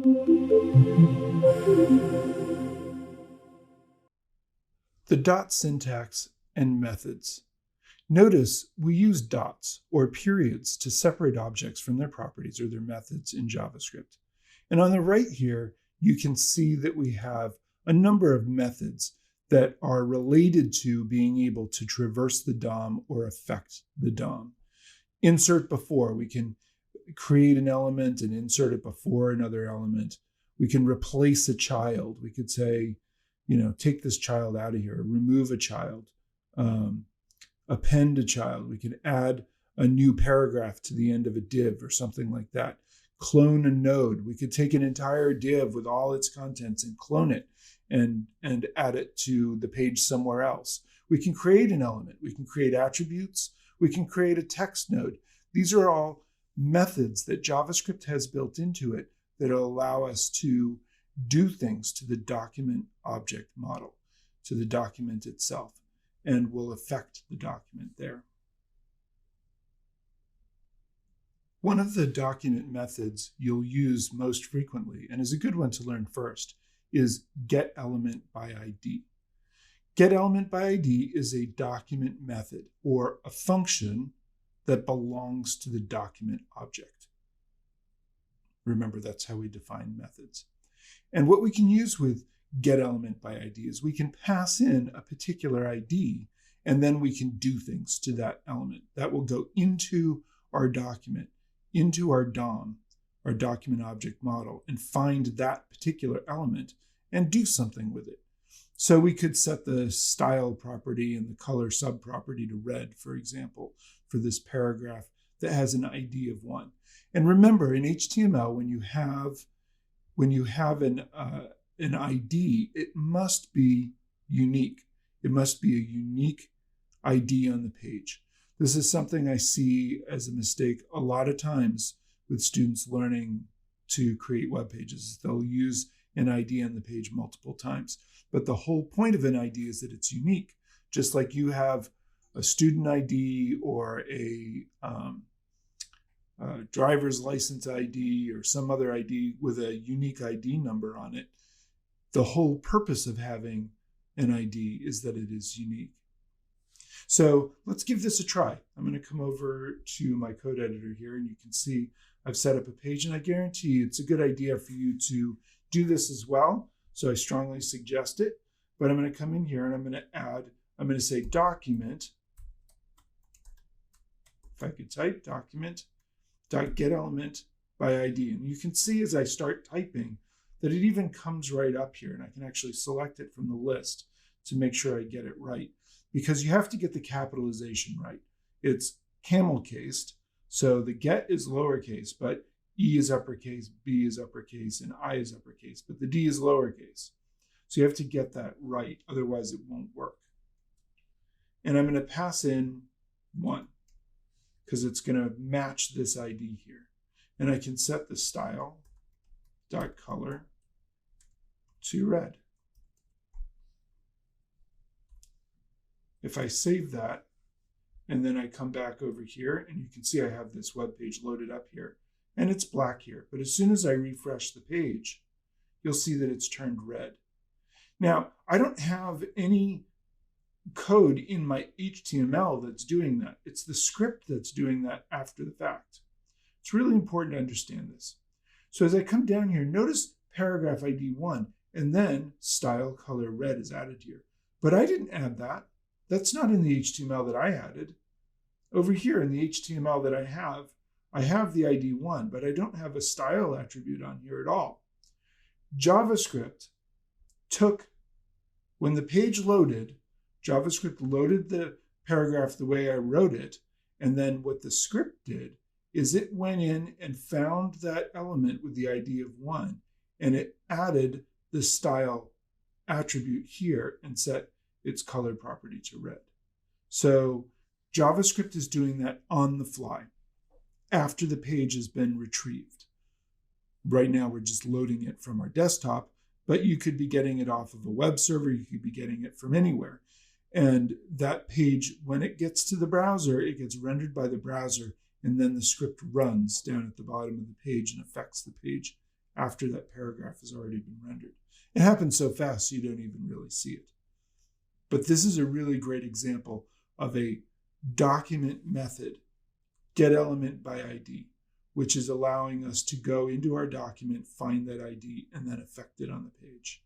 The dot syntax and methods. Notice we use dots or periods to separate objects from their properties or their methods in JavaScript. And on the right here, you can see that we have a number of methods that are related to being able to traverse the DOM or affect the DOM. Insert before, we can create an element and insert it before another element. We can replace a child. We could say, take this child out of here, remove a child, append a child. We can add a new paragraph to the end of a div or something like that. Clone a node. We could take an entire div with all its contents and clone it and add it to the page somewhere else. We can create an element. We can create attributes. We can create a text node. These are all methods that JavaScript has built into it that allow us to do things to the document object model, to the document itself, and will affect the document there. One of the document methods you'll use most frequently, and is a good one to learn first, is getElementById. GetElementById is a document method or a function that belongs to the document object. Remember, that's how we define methods. And what we can use with getElementById is we can pass in a particular ID, and then we can do things to that element. That will go into our document, into our DOM, our document object model, and find that particular element and do something with it. So we could set the style property and the color subproperty to red, for example, for this paragraph that has an ID of 1. And remember, in HTML, when you have an ID, it must be unique. It must be a unique ID on the page. This is something I see as a mistake a lot of times with students learning to create web pages. They'll use an ID on the page multiple times. But the whole point of an ID is that it's unique. Just like you have a student ID or a driver's license ID or some other ID with a unique ID number on it. The whole purpose of having an ID is that it is unique. So let's give this a try. I'm going to come over to my code editor here, and you can see I've set up a page, and I guarantee you it's a good idea for you to do this as well. So I strongly suggest it, but I'm going to come in here and I'm going to say document. If I could type document.getElementById. And you can see as I start typing that it even comes right up here, and I can actually select it from the list to make sure I get it right, because you have to get the capitalization right. It's camel cased, so the get is lowercase, but E is uppercase, B is uppercase, and I is uppercase, but the D is lowercase. So you have to get that right, otherwise it won't work. And I'm going to pass in 1 because it's going to match this ID here. And I can set the style.color to red. If I save that, and then I come back over here, and you can see I have this web page loaded up here, and it's black here. But as soon as I refresh the page, you'll see that it's turned red. Now, I don't have any code in my HTML that's doing that. It's the script that's doing that after the fact. It's really important to understand this. So as I come down here, notice paragraph ID 1, and then style color red is added here. But I didn't add that. That's not in the HTML that I added. Over here in the HTML that I have the ID 1, but I don't have a style attribute on here at all. JavaScript took, when the page loaded, JavaScript loaded the paragraph the way I wrote it, and then what the script did is it went in and found that element with the ID of 1, and it added the style attribute here and set its color property to red. So JavaScript is doing that on the fly after the page has been retrieved. Right now, we're just loading it from our desktop, but you could be getting it off of a web server. You could be getting it from anywhere. And that page, when it gets to the browser, it gets rendered by the browser, and then the script runs down at the bottom of the page and affects the page after that paragraph has already been rendered. It happens so fast you don't even really see it. But this is a really great example of a document method, getElementById, which is allowing us to go into our document, find that ID, and then affect it on the page.